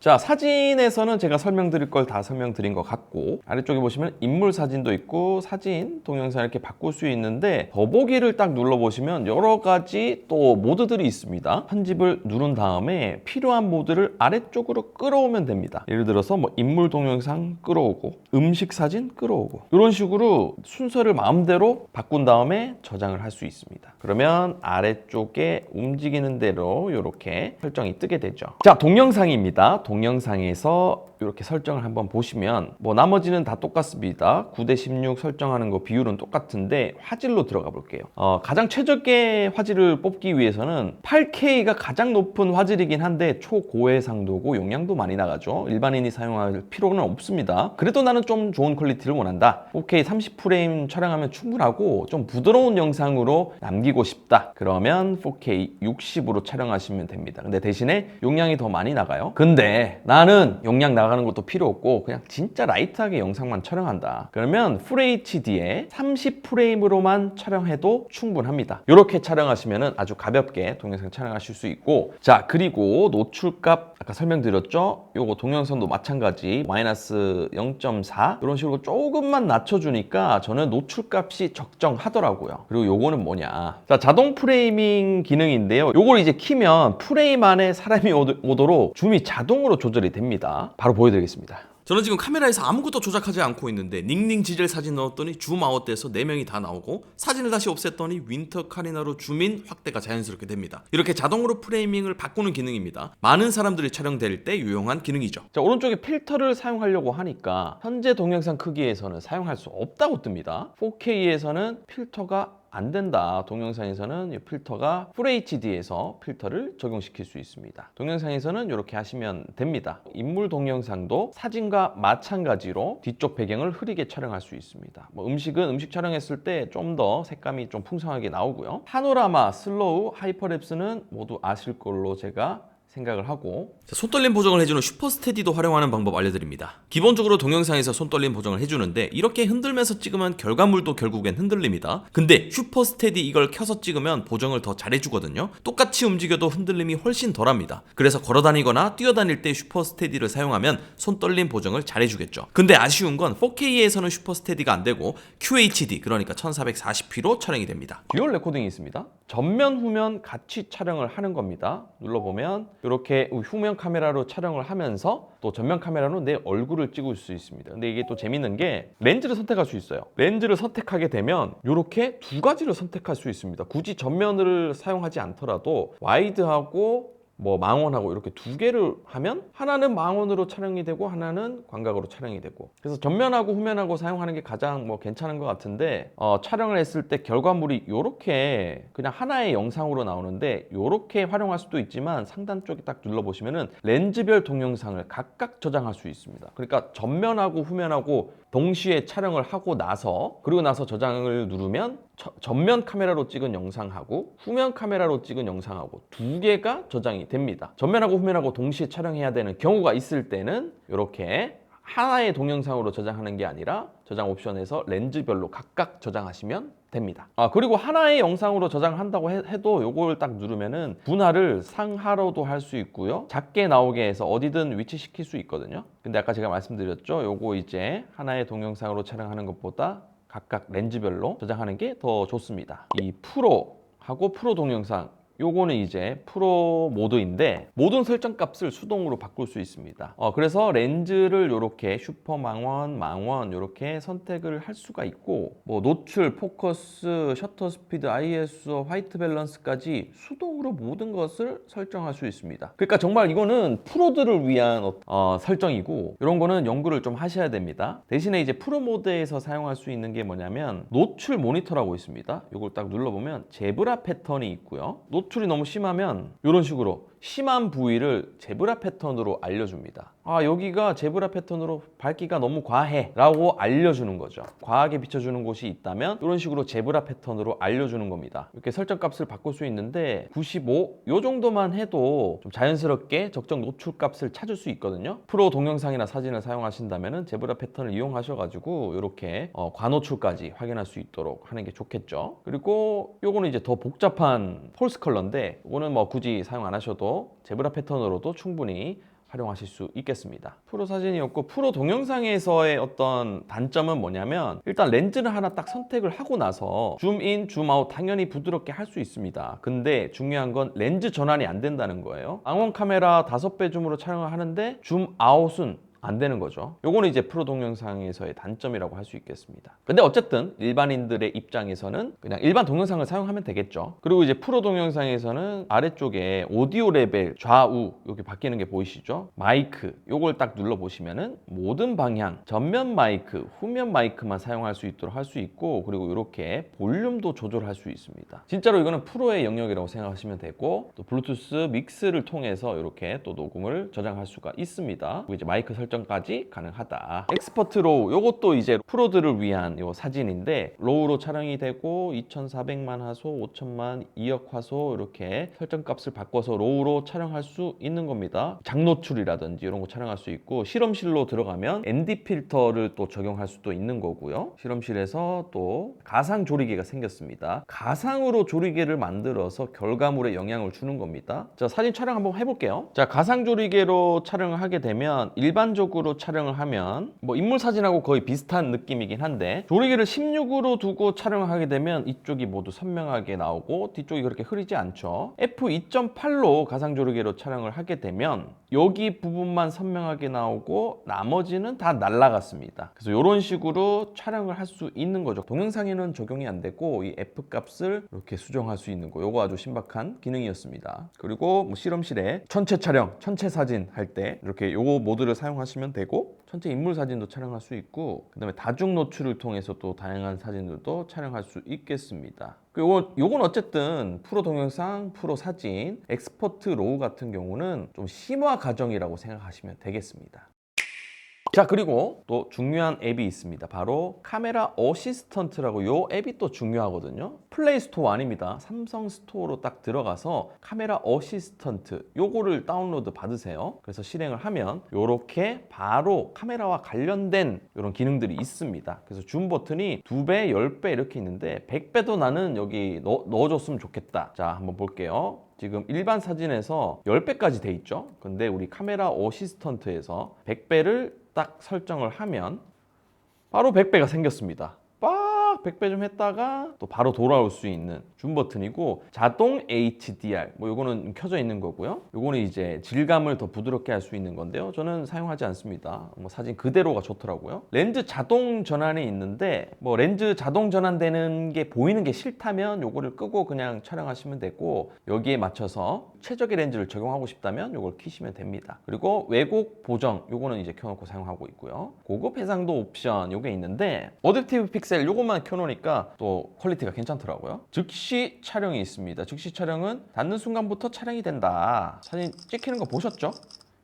자, 사진에서는 제가 설명드릴 걸 다 설명드린 것 같고 아래쪽에 보시면 인물 사진도 있고 사진, 동영상 이렇게 바꿀 수 있는데 더보기를 딱 눌러보시면 여러 가지 또 모드들이 있습니다. 편집을 누른 다음에 필요한 모드를 아래쪽으로 끌어오면 됩니다. 예를 들어서 뭐 인물 동영상 끌어오고 음식 사진 끌어오고 이런 식으로 순서를 마음대로 바꾼 다음에 저장을 할 수 있습니다. 그러면 아래쪽에 움직이는 대로 이렇게 설정이 뜨게 되죠. 자, 동영상입니다. 동영상에서 이렇게 설정을 한번 보시면 뭐 나머지는 다 똑같습니다. 9:16 설정하는 거 비율은 똑같은데 화질로 들어가 볼게요. 가장 최적의 화질을 뽑기 위해서는 8K가 가장 높은 화질이긴 한데 초고해상도고 용량도 많이 나가죠. 일반인이 사용할 필요는 없습니다. 그래도 나는 좀 좋은 퀄리티를 원한다. 4K 30프레임 촬영하면 충분하고 좀 부드러운 영상으로 남기고 싶다. 그러면 4K 60으로 촬영하시면 됩니다. 근데 대신에 용량이 더 많이 나가요. 근데 나는 용량 나가는 것도 필요 없고 그냥 진짜 라이트하게 영상만 촬영한다. 그러면 FHD에 30프레임으로만 촬영해도 충분합니다. 이렇게 촬영하시면 아주 가볍게 동영상 촬영하실 수 있고 자, 그리고 노출값 아까 설명드렸죠? 요거 동영상도 마찬가지 마이너스 0.4 이런 식으로 조금만 낮춰주니까 저는 노출값이 적정하더라고요. 그리고 요거는 뭐냐, 자, 자동 프레이밍 기능인데요. 요걸 이제 키면 프레임 안에 사람이 오도록 줌이 자동으로 조절이 됩니다. 바로 보여드리겠습니다. 저는 지금 카메라에서 아무것도 조작하지 않고 있는데 닝닝 지젤 사진 넣었더니 줌 아웃돼서 4명이 다 나오고 사진을 다시 없앴더니 윈터 카리나로 줌인 확대가 자연스럽게 됩니다. 이렇게 자동으로 프레이밍을 바꾸는 기능입니다. 많은 사람들이 촬영될 때 유용한 기능이죠. 자, 오른쪽에 필터를 사용하려고 하니까 현재 동영상 크기에서는 사용할 수 없다고 뜹니다. 4K에서는 필터가 안 된다. 동영상에서는 이 필터가 FHD에서 필터를 적용시킬 수 있습니다. 동영상에서는 이렇게 하시면 됩니다. 인물 동영상도 사진과 마찬가지로 뒤쪽 배경을 흐리게 촬영할 수 있습니다. 뭐 음식은 음식 촬영했을 때 좀 더 색감이 좀 풍성하게 나오고요. 파노라마, 슬로우, 하이퍼랩스는 모두 아실 걸로 제가 생각을 하고 손떨림 보정을 해주는 슈퍼스테디도 활용하는 방법 알려드립니다. 기본적으로 동영상에서 손떨림 보정을 해주는데 이렇게 흔들면서 찍으면 결과물도 결국엔 흔들립니다. 근데 슈퍼스테디 이걸 켜서 찍으면 보정을 더 잘해주거든요. 똑같이 움직여도 흔들림이 훨씬 덜합니다. 그래서 걸어다니거나 뛰어다닐 때 슈퍼스테디를 사용하면 손떨림 보정을 잘해주겠죠. 근데 아쉬운 건 4K에서는 슈퍼스테디가 안되고 QHD 그러니까 1440p로 촬영이 됩니다. 듀얼 레코딩이 있습니다. 전면 후면 같이 촬영을 하는 겁니다. 눌러보면 이렇게 후면 카메라로 촬영을 하면서 또 전면 카메라로 내 얼굴을 찍을 수 있습니다. 근데 이게 또 재밌는 게 렌즈를 선택할 수 있어요. 렌즈를 선택하게 되면 이렇게 두 가지를 선택할 수 있습니다. 굳이 전면을 사용하지 않더라도 와이드하고 뭐 망원하고 이렇게 두 개를 하면 하나는 망원으로 촬영이 되고 하나는 광각으로 촬영이 되고, 그래서 전면하고 후면하고 사용하는 게 가장 뭐 괜찮은 것 같은데 촬영을 했을 때 결과물이 이렇게 그냥 하나의 영상으로 나오는데 이렇게 활용할 수도 있지만 상단 쪽에 딱 눌러보시면은 렌즈별 동영상을 각각 저장할 수 있습니다. 그러니까 전면하고 후면하고 동시에 촬영을 하고 나서 그리고 나서 저장을 누르면 전면 카메라로 찍은 영상하고 후면 카메라로 찍은 영상하고 두 개가 저장이 됩니다. 전면하고 후면하고 동시에 촬영해야 되는 경우가 있을 때는 이렇게 하나의 동영상으로 저장하는 게 아니라 저장 옵션에서 렌즈별로 각각 저장하시면 됩니다. 그리고 하나의 영상으로 저장한다고 해도 요걸 딱 누르면은 분할을 상하로도 할 수 있고요. 작게 나오게 해서 어디든 위치시킬 수 있거든요. 근데 아까 제가 말씀드렸죠. 요거 이제 하나의 동영상으로 촬영하는 것보다 각각 렌즈별로 저장하는 게 더 좋습니다. 이 프로하고 프로 동영상 요거는 이제 프로 모드인데 모든 설정 값을 수동으로 바꿀 수 있습니다. 그래서 렌즈를 이렇게 슈퍼 망원, 망원 이렇게 선택을 할 수가 있고 뭐 노출, 포커스, 셔터 스피드, ISO, 화이트 밸런스까지 수동으로 모든 것을 설정할 수 있습니다. 그러니까 정말 이거는 프로들을 위한 설정이고 이런 거는 연구를 좀 하셔야 됩니다. 대신에 이제 프로 모드에서 사용할 수 있는 게 뭐냐면 노출 모니터라고 있습니다. 이걸 딱 눌러보면 제브라 패턴이 있고요. 노출이 너무 심하면 이런 식으로 심한 부위를 제브라 패턴으로 알려줍니다. 여기가 제브라 패턴으로 밝기가 너무 과해 라고 알려주는 거죠. 과하게 비춰주는 곳이 있다면 이런 식으로 제브라 패턴으로 알려주는 겁니다. 이렇게 설정 값을 바꿀 수 있는데 95? 요 정도만 해도 좀 자연스럽게 적정 노출 값을 찾을 수 있거든요. 프로 동영상이나 사진을 사용하신다면 제브라 패턴을 이용하셔가지고 이렇게 과노출까지 확인할 수 있도록 하는 게 좋겠죠. 그리고 요거는 이제 더 복잡한 폴스 컬러인데 이거는 뭐 굳이 사용 안 하셔도 제브라 패턴으로도 충분히 활용하실 수 있겠습니다. 프로 사진이었고 프로 동영상에서의 어떤 단점은 뭐냐면 일단 렌즈를 하나 딱 선택을 하고 나서 줌인, 줌아웃 당연히 부드럽게 할 수 있습니다. 근데 중요한 건 렌즈 전환이 안 된다는 거예요. 망원 카메라 5배 줌으로 촬영을 하는데 줌아웃은 안 되는 거죠. 요거는 이제 프로 동영상에서의 단점이라고 할 수 있겠습니다. 근데 어쨌든 일반인들의 입장에서는 그냥 일반 동영상을 사용하면 되겠죠. 그리고 이제 프로 동영상에서는 아래쪽에 오디오 레벨 좌우 여기 바뀌는 게 보이시죠? 마이크 요걸 딱 눌러 보시면은 모든 방향 전면 마이크, 후면 마이크만 사용할 수 있도록 할 수 있고 그리고 이렇게 볼륨도 조절할 수 있습니다. 진짜로 이거는 프로의 영역이라고 생각하시면 되고 또 블루투스 믹스를 통해서 이렇게 또 녹음을 저장할 수가 있습니다. 그리고 이제 마이크 설정 까지 가능하다. 엑스퍼트 로우 요것도 이제 프로들을 위한 요 사진인데 로우로 촬영이 되고 2400만 화소, 5000만, 2억 화소 이렇게 설정 값을 바꿔서 로우로 촬영할 수 있는 겁니다. 장노출이라든지 이런 거 촬영할 수 있고 실험실로 들어가면 ND 필터를 또 적용할 수도 있는 거고요. 실험실에서 또 가상 조리개가 생겼습니다. 가상으로 조리개를 만들어서 결과물에 영향을 주는 겁니다. 자, 사진 촬영 한번 해볼게요. 자, 가상 조리개로 촬영을 하게 되면 일반적으로 촬영을 하면 뭐 인물 사진하고 거의 비슷한 느낌이긴 한데 조리개를 16으로 두고 촬영을 하게 되면 이쪽이 모두 선명하게 나오고 뒤쪽이 그렇게 흐리지 않죠. f2.8로 가상 조리개로 촬영을 하게 되면 여기 부분만 선명하게 나오고 나머지는 다 날아갔습니다. 그래서 이런 식으로 촬영을 할 수 있는 거죠. 동영상에는 적용이 안 되고 이 f 값을 이렇게 수정할 수 있는 거 요거 아주 신박한 기능이었습니다. 그리고 뭐 실험실에 전체 촬영, 전체 사진 할 때 이렇게 요거 모드를 사용하시면 되고 전체 인물 사진도 촬영할 수 있고 그 다음에 다중 노출을 통해서 또 다양한 사진들도 촬영할 수 있겠습니다. 요건 어쨌든 프로 동영상, 프로 사진, 엑스퍼트 로우 같은 경우는 좀 심화 과정이라고 생각하시면 되겠습니다. 자, 그리고 또 중요한 앱이 있습니다. 바로 카메라 어시스턴트라고 요 앱이 또 중요하거든요. 플레이 스토어 아닙니다. 삼성 스토어로 딱 들어가서 카메라 어시스턴트 요거를 다운로드 받으세요. 그래서 실행을 하면 요렇게 바로 카메라와 관련된 이런 기능들이 있습니다. 그래서 줌 버튼이 2배, 10배 이렇게 있는데 100배도 나는 여기 넣어줬으면 좋겠다. 자, 한번 볼게요. 지금 일반 사진에서 10배까지 돼 있죠. 근데 우리 카메라 어시스턴트에서 100배를 딱 설정을 하면 바로 100배가 생겼습니다. 빡 100배 좀 했다가 또 바로 돌아올 수 있는 줌 버튼이고 자동 HDR 뭐 요거는 켜져 있는 거고요. 요거는 이제 질감을 더 부드럽게 할 수 있는 건데요. 저는 사용하지 않습니다. 뭐 사진 그대로가 좋더라고요. 렌즈 자동 전환이 있는데 뭐 렌즈 자동 전환되는 게 보이는 게 싫다면 요거를 끄고 그냥 촬영하시면 되고 여기에 맞춰서 최적의 렌즈를 적용하고 싶다면 요걸 키시면 됩니다. 그리고 왜곡 보정 요거는 이제 켜놓고 사용하고 있고요. 고급 해상도 옵션 요게 있는데 어댑티브 픽셀 요것만 켜놓으니까 또 퀄리티가 괜찮더라고요. 즉시 촬영이 있습니다. 즉시 촬영은 닿는 순간부터 촬영이 된다. 사진 찍히는 거 보셨죠?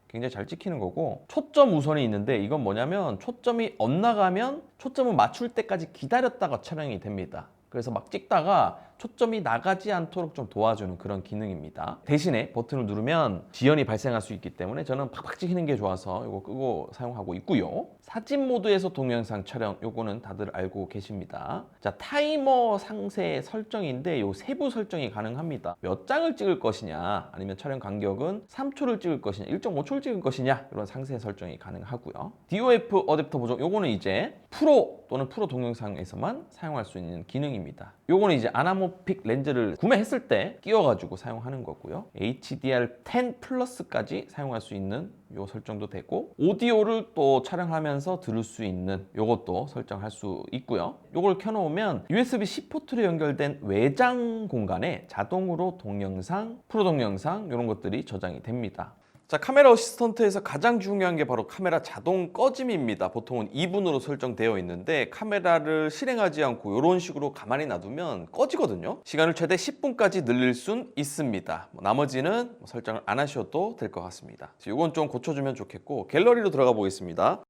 굉장히 잘 찍히는 거고 초점 우선이 있는데 이건 뭐냐면 초점이 엇나가면 초점을 맞출 때까지 기다렸다가 촬영이 됩니다. 그래서 막 찍다가 초점이 나가지 않도록 좀 도와주는 그런 기능입니다. 대신에 버튼을 누르면 지연이 발생할 수 있기 때문에 저는 팍팍 찍히는 게 좋아서 이거 끄고 사용하고 있고요. 사진 모드에서 동영상 촬영 요거는 다들 알고 계십니다. 자, 타이머 상세 설정인데 요 세부 설정이 가능합니다. 몇 장을 찍을 것이냐 아니면 촬영 간격은 3초를 찍을 것이냐 1.5초를 찍을 것이냐 이런 상세 설정이 가능하고요. DOF 어댑터 보정 요거는 이제 프로 또는 프로 동영상에서만 사용할 수 있는 기능입니다. 요거는 이제 아나모 가상픽 렌즈를 구매했을 때 끼워가지고 사용하는 거고요. HDR10 플러스까지 사용할 수 있는 요 설정도 되고, 오디오를 또 촬영하면서 들을 수 있는 요것도 설정할 수 있고요. 요걸 켜놓으면 USB-C 포트로 연결된 외장 공간에 자동으로 동영상, 프로 동영상 이런 것들이 저장이 됩니다. 자, 카메라 어시스턴트에서 가장 중요한 게 바로 카메라 자동 꺼짐입니다. 보통은 2분으로 설정되어 있는데 카메라를 실행하지 않고 이런 식으로 가만히 놔두면 꺼지거든요. 시간을 최대 10분까지 늘릴 순 있습니다. 나머지는 설정을 안 하셔도 될 것 같습니다. 이건 좀 고쳐주면 좋겠고, 갤러리로 들어가 보겠습니다.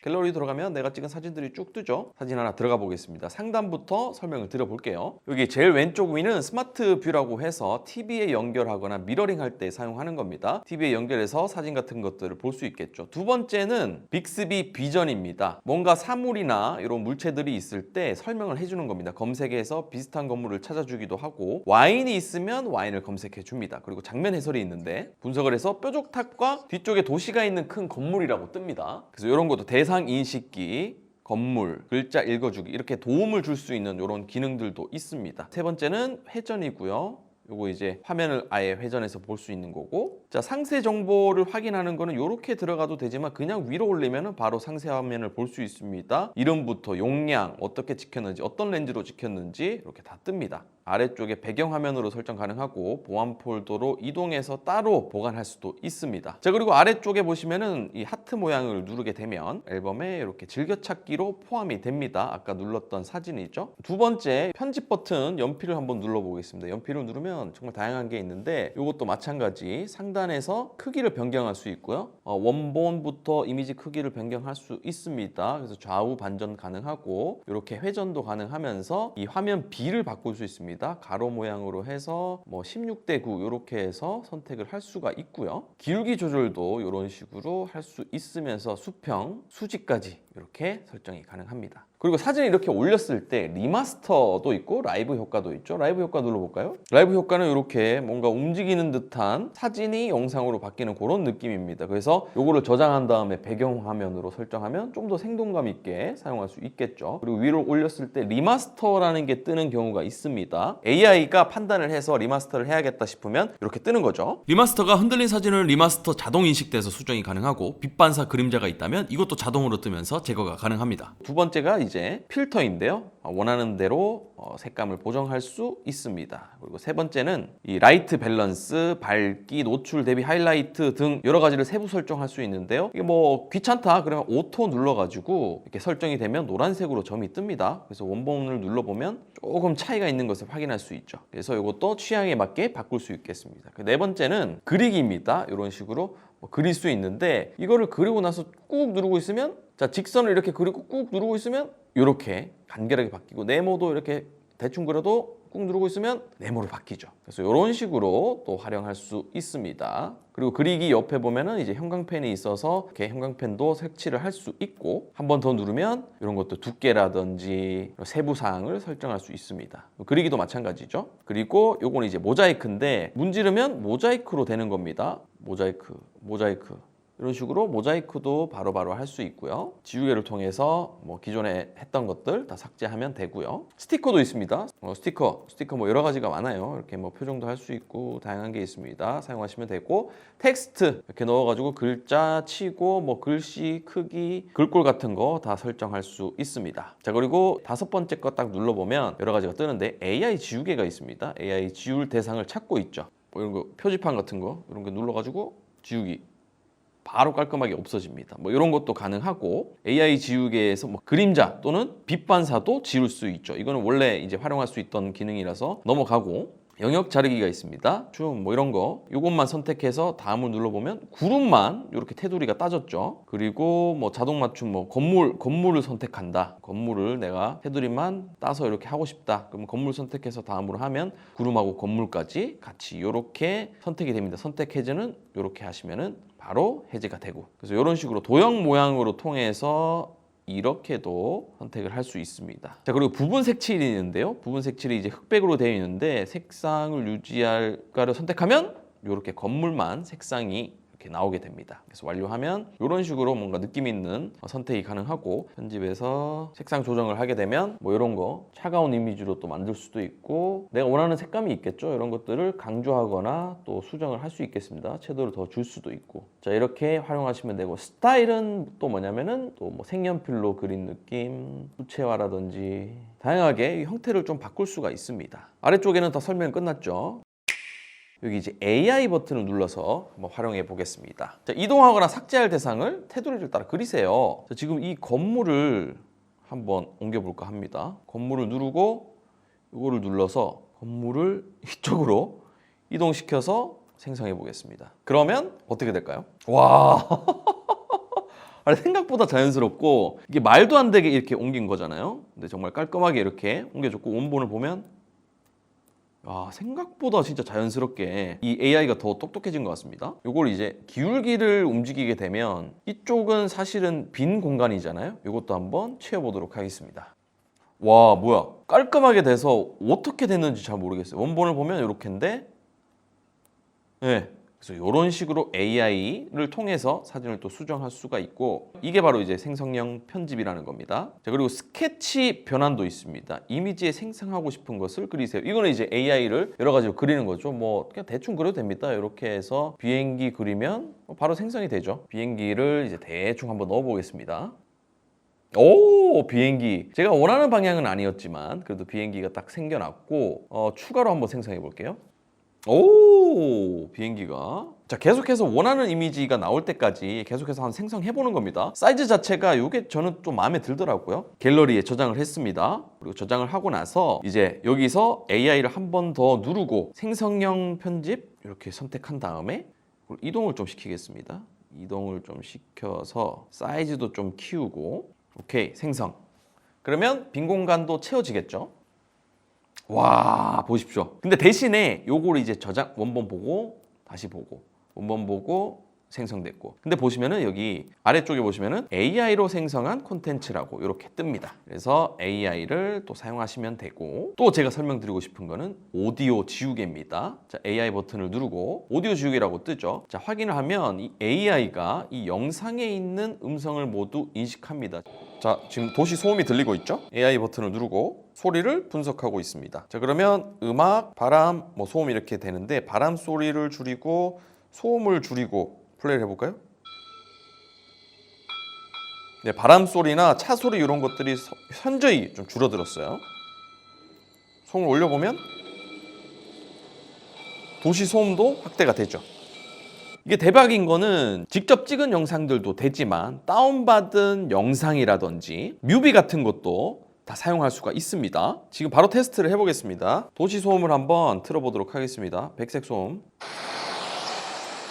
갤러리 들어가면 내가 찍은 사진들이 쭉 뜨죠. 사진 하나 들어가 보겠습니다. 상단부터 설명을 드려볼게요. 여기 제일 왼쪽 위는 스마트 뷰라고 해서 TV에 연결하거나 미러링 할 때 사용하는 겁니다. TV에 연결해서 사진 같은 것들을 볼 수 있겠죠. 두 번째는 빅스비 비전입니다. 뭔가 사물이나 이런 물체들이 있을 때 설명을 해주는 겁니다. 검색해서 비슷한 건물을 찾아주기도 하고, 와인이 있으면 와인을 검색해 줍니다. 그리고 장면 해설이 있는데 분석을 해서 뾰족탑과 뒤쪽에 도시가 있는 큰 건물이라고 뜹니다. 그래서 이런 것도 대상 인식기, 건물, 글자 읽어주기 이렇게 도움을 줄 수 있는 이런 기능들도 있습니다. 세 번째는 회전이고요. 요거 이제 화면을 아예 회전해서 볼 수 있는 거고, 자, 상세 정보를 확인하는 거는 이렇게 들어가도 되지만 그냥 위로 올리면 바로 상세 화면을 볼 수 있습니다. 이름부터 용량, 어떻게 찍혔는지, 어떤 렌즈로 찍혔는지 이렇게 다 뜹니다. 아래쪽에 배경화면으로 설정 가능하고 보안 폴더로 이동해서 따로 보관할 수도 있습니다. 자, 그리고 아래쪽에 보시면은 이 하트 모양을 누르게 되면 앨범에 이렇게 즐겨찾기로 포함이 됩니다. 아까 눌렀던 사진이죠. 두 번째, 편집 버튼 연필을 한번 눌러보겠습니다. 연필을 누르면 정말 다양한 게 있는데 이것도 마찬가지 상단에서 크기를 변경할 수 있고요. 원본부터 이미지 크기를 변경할 수 있습니다. 그래서 좌우 반전 가능하고 이렇게 회전도 가능하면서 이 화면 B를 바꿀 수 있습니다. 가로 모양으로 해서 뭐 16대 9 이렇게 해서 선택을 할 수가 있고요. 기울기 조절도 이런 식으로 할 수 있으면서 수평, 수직까지 이렇게 설정이 가능합니다. 그리고 사진을 이렇게 올렸을 때 리마스터도 있고 라이브 효과도 있죠. 라이브 효과 눌러볼까요? 라이브 효과는 이렇게 뭔가 움직이는 듯한 사진이 영상으로 바뀌는 그런 느낌입니다. 그래서 이거를 저장한 다음에 배경화면으로 설정하면 좀 더 생동감 있게 사용할 수 있겠죠. 그리고 위로 올렸을 때 리마스터라는 게 뜨는 경우가 있습니다. AI가 판단을 해서 리마스터를 해야겠다 싶으면 이렇게 뜨는 거죠. 리마스터가 흔들린 사진을 리마스터 자동 인식돼서 수정이 가능하고, 빛 반사 그림자가 있다면 이것도 자동으로 뜨면서 제거가 가능합니다. 두 번째가 이제 필터인데요. 원하는 대로 색감을 보정할 수 있습니다. 그리고 세 번째는 이 라이트 밸런스, 밝기, 노출 대비 하이라이트 등 여러 가지를 세부 설정할 수 있는데요. 이게 뭐 귀찮다 그러면 오토 눌러가지고 이렇게 설정이 되면 노란색으로 점이 뜹니다. 그래서 원본을 눌러보면 조금 차이가 있는 것을 확인할 수 있죠. 그래서 이것도 취향에 맞게 바꿀 수 있겠습니다. 네 번째는 그리기입니다. 이런 식으로 그릴 수 있는데, 이거를 그리고 나서 꾹 누르고 있으면, 자, 직선을 이렇게 그리고 꾹 누르고 있으면 이렇게 간결하게 바뀌고, 네모도 이렇게 대충 그려도 꾹 누르고 있으면 네모로 바뀌죠. 그래서 이런 식으로 또 활용할 수 있습니다. 그리고 그리기 옆에 보면은 이제 형광펜이 있어서 이렇게 형광펜도 색칠을 할 수 있고, 한 번 더 누르면 이런 것도 두께라든지 세부 사항을 설정할 수 있습니다. 그리기도 마찬가지죠. 그리고 요거는 이제 모자이크인데, 문지르면 모자이크로 되는 겁니다. 모자이크 이런 식으로 모자이크도 바로바로 할 수 있고요. 지우개를 통해서 뭐 기존에 했던 것들 다 삭제하면 되고요. 스티커도 있습니다. 스티커 뭐 여러 가지가 많아요. 이렇게 뭐 표정도 할 수 있고 다양한 게 있습니다. 사용하시면 되고, 텍스트 이렇게 넣어가지고 글자 치고 뭐 글씨 크기, 글꼴 같은 거 다 설정할 수 있습니다. 자, 그리고 다섯 번째 거 딱 눌러보면 여러 가지가 뜨는데, AI 지우개가 있습니다. AI 지울 대상을 찾고 있죠. 뭐 이런 거 표지판 같은 거 이런 거 눌러가지고 지우기 바로 깔끔하게 없어집니다. 뭐 이런 것도 가능하고, AI 지우개에서 뭐 그림자 또는 빛 반사도 지울 수 있죠. 이거는 원래 이제 활용할 수 있던 기능이라서 넘어가고, 영역 자르기가 있습니다. 좀 뭐 이런 거 이것만 선택해서 다음을 눌러보면 구름만 이렇게 테두리가 따졌죠. 그리고 뭐 자동 맞춤, 뭐 건물을 선택한다. 건물을 내가 테두리만 따서 이렇게 하고 싶다. 그러면 건물 선택해서 다음으로 하면 구름하고 건물까지 같이 이렇게 선택이 됩니다. 선택 해제는 이렇게 하시면은 바로 해제가 되고, 그래서 이런 식으로 도형 모양으로 통해서 이렇게도 선택을 할 수 있습니다. 자, 그리고 부분 색칠이 있는데요. 부분 색칠이 이제 흑백으로 되어 있는데, 색상을 유지할까를 선택하면 이렇게 건물만 색상이 이렇게 이렇게 나오게 됩니다. 그래서 완료하면 이런 식으로 뭔가 느낌 있는 선택이 가능하고, 편집에서 색상 조정을 하게 되면 뭐 이런 거 차가운 이미지로 또 만들 수도 있고, 내가 원하는 색감이 있겠죠. 이런 것들을 강조하거나 또 수정을 할 수 있겠습니다. 채도를 더 줄 수도 있고. 자, 이렇게 활용하시면 되고, 스타일은 또 뭐냐면은 또 뭐 색연필로 그린 느낌, 수채화라든지 다양하게 형태를 좀 바꿀 수가 있습니다. 아래쪽에는 다 설명 끝났죠. 여기 이제 AI 버튼을 눌러서 한번 활용해 보겠습니다. 자, 이동하거나 삭제할 대상을 테두리를 따라 그리세요. 자, 지금 이 건물을 한번 옮겨볼까 합니다. 건물을 누르고 이거를 눌러서 건물을 이쪽으로 이동시켜서 생성해 보겠습니다. 그러면 어떻게 될까요? 와, 아니, 생각보다 자연스럽고 이게 말도 안 되게 이렇게 옮긴 거잖아요. 근데 정말 깔끔하게 이렇게 옮겨줬고, 원본을 보면 생각보다 진짜 자연스럽게 이 AI가 더 똑똑해진 것 같습니다. 이걸 이제 기울기를 움직이게 되면 이쪽은 사실은 빈 공간이잖아요. 이것도 한번 채워보도록 하겠습니다. 와, 뭐야, 깔끔하게 돼서 어떻게 됐는지 잘 모르겠어요. 원본을 보면 이렇게인데, 네, 그래서 이런 식으로 AI를 통해서 사진을 또 수정할 수가 있고, 이게 바로 이제 생성형 편집이라는 겁니다. 자, 그리고 스케치 변환도 있습니다. 이미지에 생성하고 싶은 것을 그리세요. 이거는 이제 AI를 여러 가지로 그리는 거죠. 뭐 그냥 대충 그려도 됩니다. 이렇게 해서 비행기 그리면 바로 생성이 되죠. 비행기를 이제 대충 한번 넣어 보겠습니다. 오, 비행기. 제가 원하는 방향은 아니었지만 그래도 비행기가 딱 생겨났고, 추가로 한번 생성해 볼게요. 오, 비행기가. 자, 계속해서 원하는 이미지가 나올 때까지 계속해서 한 생성해 보는 겁니다. 사이즈 자체가 이게 저는 좀 마음에 들더라고요. 갤러리에 저장을 했습니다. 그리고 저장을 하고 나서 이제 여기서 AI를 한 번 더 누르고 생성형 편집 이렇게 선택한 다음에 이동을 좀 시키겠습니다. 이동을 좀 시켜서 사이즈도 좀 키우고, 오케이, 생성. 그러면 빈 공간도 채워지겠죠. 와, 보십시오. 근데 대신에 요거를 이제 저장, 원본 보고 다시 보고, 원본 보고 생성됐고, 근데 보시면은 여기 아래쪽에 보시면은 AI로 생성한 콘텐츠라고 이렇게 뜹니다. 그래서 AI를 또 사용하시면 되고, 또 제가 설명드리고 싶은 거는 오디오 지우개입니다. 자, AI 버튼을 누르고 오디오 지우개라고 뜨죠. 자, 확인을 하면 이 AI가 이 영상에 있는 음성을 모두 인식합니다. 자, 지금 도시 소음이 들리고 있죠? AI 버튼을 누르고 소리를 분석하고 있습니다. 자, 그러면 음악, 바람, 뭐 소음 이렇게 되는데, 바람 소리를 줄이고 소음을 줄이고 플레이를 해볼까요? 네, 바람 소리나 차 소리 이런 것들이 현저히 좀 줄어들었어요. 소음을 올려보면 도시 소음도 확대가 되죠. 이게 대박인 거는 직접 찍은 영상들도 되지만 다운받은 영상이라든지 뮤비 같은 것도 다 사용할 수가 있습니다. 지금 바로 테스트를 해보겠습니다. 도시 소음을 한번 틀어보도록 하겠습니다. 백색 소음.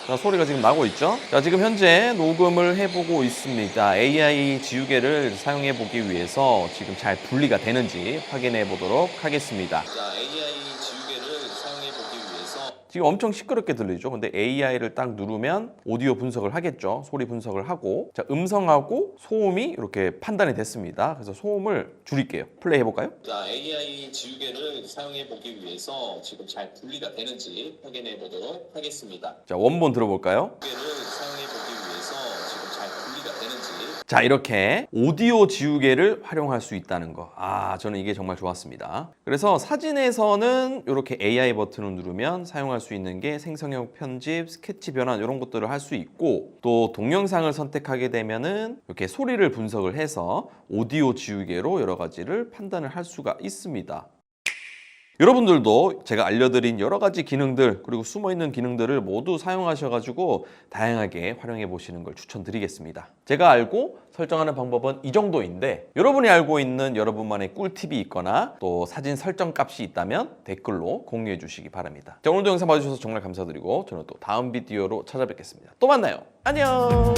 자, 소리가 지금 나고 있죠? 자, 지금 현재 녹음을 해보고 있습니다. AI 지우개를 사용해 보기 위해서 지금 잘 분리가 되는지 확인해 보도록 하겠습니다. 자, AI 지우개를 사용해 보기 위해서 지금 엄청 시끄럽게 들리죠? 근데 AI를 딱 누르면 오디오 분석을 하겠죠? 소리 분석을 하고, 자, 음성하고 소음이 이렇게 판단이 됐습니다. 그래서 소음을 줄일게요. 플레이 해볼까요? 자, AI 지우개를 사용해 보기 위해서 지금 잘 분리가 되는지 확인해 보도록 하겠습니다. 자, 원본 들어볼까요? 지우개를 사용해 보기 위해서 지금 잘 분리가 되는지. 자, 이렇게 오디오 지우개를 활용할 수 있다는 거. 저는 이게 정말 좋았습니다. 그래서 사진에서는 이렇게 AI 버튼을 누르면 사용할 수 있는 게 생성형 편집, 스케치 변환 이런 것들을 할 수 있고, 또 동영상을 선택하게 되면은 이렇게 소리를 분석을 해서 오디오 지우개로 여러 가지를 판단을 할 수가 있습니다. 여러분들도 제가 알려드린 여러 가지 기능들, 그리고 숨어있는 기능들을 모두 사용하셔가지고 다양하게 활용해 보시는 걸 추천드리겠습니다. 제가 알고 설정하는 방법은 이 정도인데, 여러분이 알고 있는 여러분만의 꿀팁이 있거나 또 사진 설정 값이 있다면 댓글로 공유해 주시기 바랍니다. 자, 오늘도 영상 봐주셔서 정말 감사드리고 저는 또 다음 비디오로 찾아뵙겠습니다. 또 만나요. 안녕.